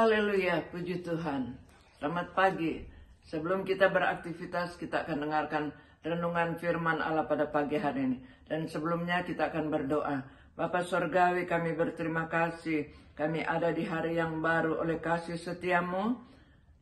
Haleluya, puji Tuhan. Selamat pagi. Sebelum kita beraktivitas, kita akan dengarkan renungan firman Allah pada pagi hari ini. Dan sebelumnya kita akan berdoa. Bapa Surgawi, kami berterima kasih. Kami ada di hari yang baru oleh kasih setiamu.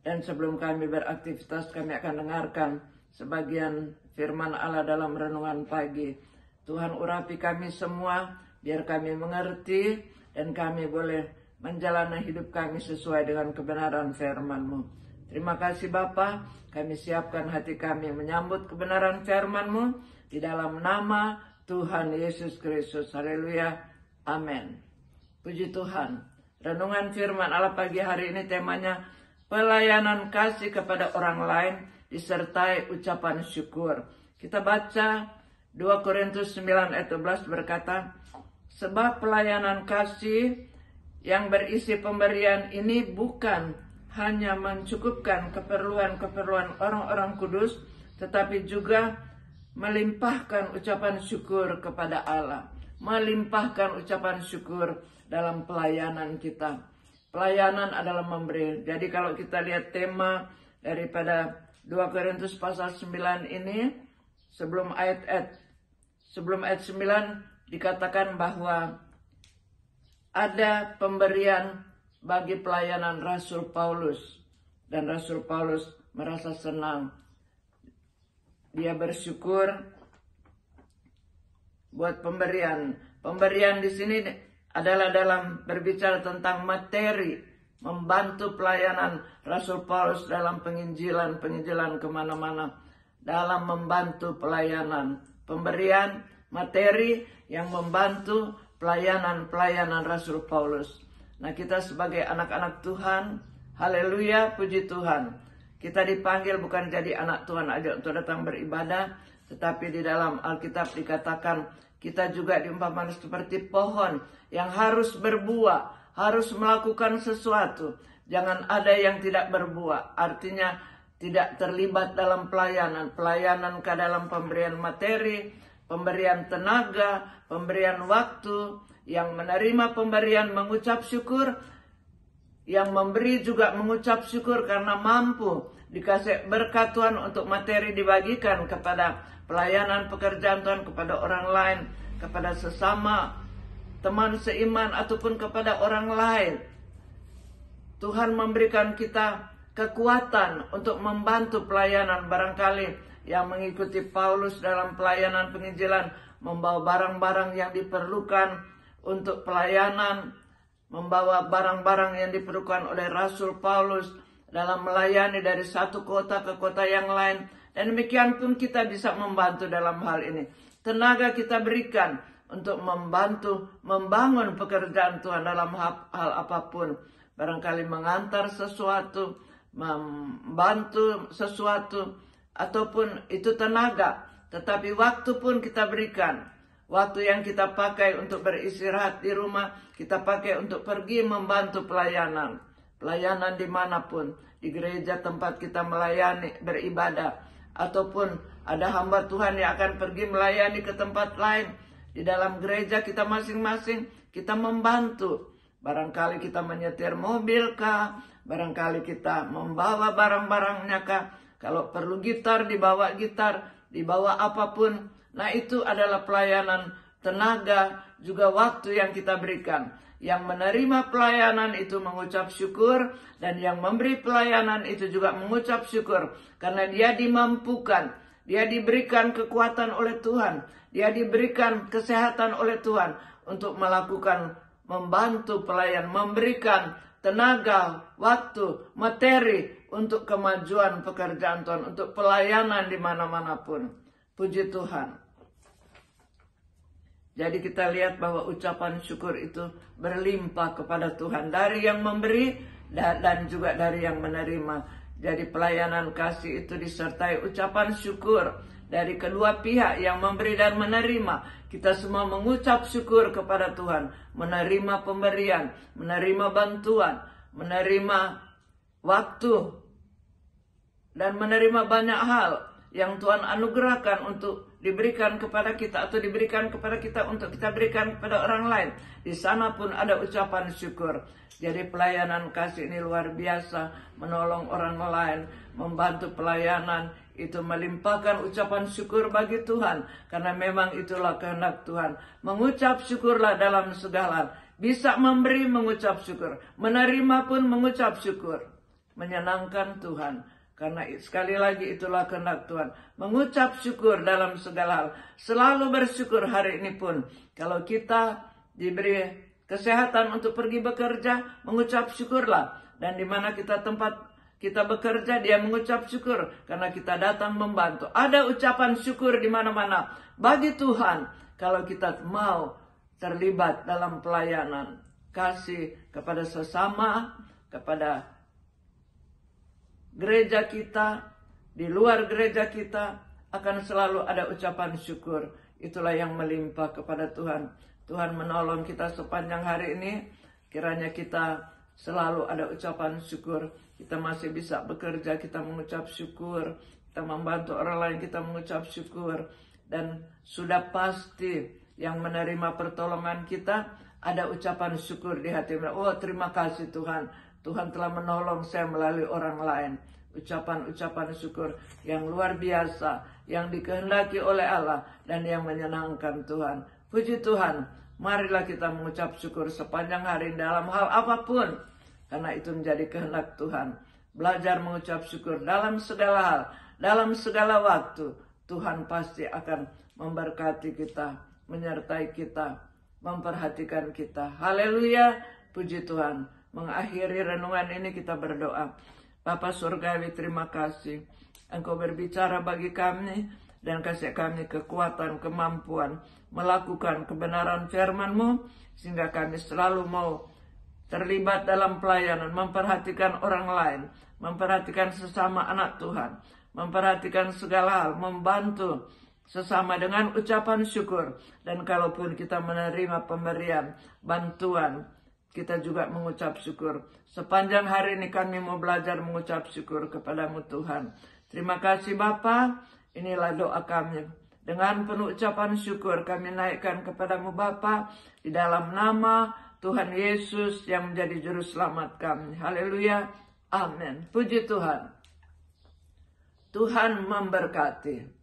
Dan sebelum kami beraktivitas, kami akan dengarkan sebagian firman Allah dalam renungan pagi. Tuhan urapi kami semua, biar kami mengerti dan kami boleh menjalani hidup kami sesuai dengan kebenaran firman-Mu. Terima kasih Bapa, kami siapkan hati kami menyambut kebenaran firman-Mu di dalam nama Tuhan Yesus Kristus. Haleluya, amin. Puji Tuhan. Renungan firman Allah pagi hari ini temanya pelayanan kasih kepada orang lain disertai ucapan syukur. Kita baca 2 Korintus 9 ayat 12 berkata, sebab pelayanan kasih yang berisi pemberian ini bukan hanya mencukupkan keperluan-keperluan orang-orang kudus, tetapi juga melimpahkan ucapan syukur kepada Allah. Melimpahkan ucapan syukur dalam pelayanan kita. Pelayanan adalah memberi. Jadi kalau kita lihat tema daripada 2 Korintus pasal 9 ini, sebelum ayat 9 dikatakan bahwa ada pemberian bagi pelayanan Rasul Paulus. Dan Rasul Paulus merasa senang. Dia bersyukur buat pemberian. Pemberian di sini adalah dalam berbicara tentang materi. Membantu pelayanan Rasul Paulus dalam penginjilan kemana-mana. Dalam membantu pelayanan. Pemberian materi yang membantu pelayanan Rasul Paulus. Nah, kita sebagai anak-anak Tuhan, haleluya, puji Tuhan. Kita dipanggil bukan jadi anak Tuhan aja untuk datang beribadah, tetapi di dalam Alkitab dikatakan kita juga diumpamakan seperti pohon yang harus berbuah, harus melakukan sesuatu. Jangan ada yang tidak berbuah, artinya tidak terlibat dalam pelayanan ke dalam pemberian materi, pemberian tenaga, pemberian waktu, yang menerima pemberian mengucap syukur, yang memberi juga mengucap syukur karena mampu dikasih berkat Tuhan untuk materi dibagikan kepada pelayanan pekerjaan Tuhan, kepada orang lain, kepada sesama teman seiman ataupun kepada orang lain. Tuhan memberikan kita kekuatan untuk membantu pelayanan. Barangkali yang mengikuti Paulus dalam pelayanan penginjilan, membawa barang-barang yang diperlukan untuk pelayanan, membawa barang-barang yang diperlukan oleh Rasul Paulus dalam melayani dari satu kota ke kota yang lain. Dan demikian pun kita bisa membantu dalam hal ini. Tenaga kita berikan untuk membantu membangun pekerjaan Tuhan dalam hal apapun. Barangkali mengantar sesuatu, membantu sesuatu, ataupun itu tenaga, tetapi waktu pun kita berikan. Waktu yang kita pakai untuk beristirahat di rumah, kita pakai untuk pergi membantu pelayanan. Pelayanan dimanapun, di gereja tempat kita melayani, beribadah. Ataupun ada hamba Tuhan yang akan pergi melayani ke tempat lain. Di dalam gereja kita masing-masing, kita membantu. Barangkali kita menyetir mobil kah, barangkali kita membawa barang-barangnya kah. Kalau perlu gitar, dibawa apapun. Nah, itu adalah pelayanan tenaga, juga waktu yang kita berikan. Yang menerima pelayanan itu mengucap syukur, dan yang memberi pelayanan itu juga mengucap syukur. Karena dia dimampukan, dia diberikan kekuatan oleh Tuhan, dia diberikan kesehatan oleh Tuhan untuk melakukan, membantu pelayan, memberikan tenaga, waktu, materi untuk kemajuan pekerjaan Tuhan, untuk pelayanan di mana-mana pun. Puji Tuhan. Jadi kita lihat bahwa ucapan syukur itu berlimpah kepada Tuhan. Dari yang memberi dan juga dari yang menerima. Jadi pelayanan kasih itu disertai ucapan syukur dari kedua pihak, yang memberi dan menerima. Kita semua mengucap syukur kepada Tuhan. Menerima pemberian, menerima bantuan, menerima waktu, dan menerima banyak hal yang Tuhan anugerahkan untuk diberikan kepada kita atau diberikan kepada kita untuk kita berikan kepada orang lain. Di sana pun ada ucapan syukur. Jadi pelayanan kasih ini luar biasa, menolong orang lain, membantu pelayanan, itu melimpahkan ucapan syukur bagi Tuhan. Karena memang itulah kehendak Tuhan. Mengucap syukurlah dalam segala. Bisa memberi mengucap syukur. Menerima pun mengucap syukur. Menyenangkan Tuhan. Karena sekali lagi itulah kehendak Tuhan. Mengucap syukur dalam segala hal. Selalu bersyukur hari ini pun. Kalau kita diberi kesehatan untuk pergi bekerja, mengucap syukurlah. Dan di mana kita tempat kita bekerja, dia mengucap syukur. Karena kita datang membantu. Ada ucapan syukur di mana-mana. Bagi Tuhan, kalau kita mau terlibat dalam pelayanan. Kasih kepada sesama, kepada gereja kita, di luar gereja kita, akan selalu ada ucapan syukur. Itulah yang melimpah kepada Tuhan. Tuhan menolong kita sepanjang hari ini. Kiranya kita selalu ada ucapan syukur. Kita masih bisa bekerja, kita mengucap syukur. Kita membantu orang lain, kita mengucap syukur. Dan sudah pasti yang menerima pertolongan kita, ada ucapan syukur di hati mereka. Oh, terima kasih Tuhan. Tuhan telah menolong saya melalui orang lain. Ucapan-ucapan syukur yang luar biasa, yang dikehendaki oleh Allah dan yang menyenangkan Tuhan. Puji Tuhan, marilah kita mengucap syukur sepanjang hari dalam hal apapun. Karena itu menjadi kehendak Tuhan. Belajar mengucap syukur dalam segala hal, dalam segala waktu. Tuhan pasti akan memberkati kita, menyertai kita, memperhatikan kita. Haleluya, puji Tuhan. Mengakhiri renungan ini kita berdoa. Bapa Surgawi, terima kasih. Engkau berbicara bagi kami dan kasih kami kekuatan, kemampuan melakukan kebenaran firman-Mu sehingga kami selalu mau terlibat dalam pelayanan, memperhatikan orang lain, memperhatikan sesama anak Tuhan, memperhatikan segala hal, membantu sesama dengan ucapan syukur. Dan kalaupun kita menerima pemberian, bantuan, kita juga mengucap syukur. Sepanjang hari ini kami mau belajar mengucap syukur kepadamu Tuhan. Terima kasih Bapa. Inilah doa kami. Dengan penuh ucapan syukur kami naikkan kepadamu Bapa. Di dalam nama Tuhan Yesus yang menjadi juru selamat kami. Haleluya. Amin. Puji Tuhan. Tuhan memberkati.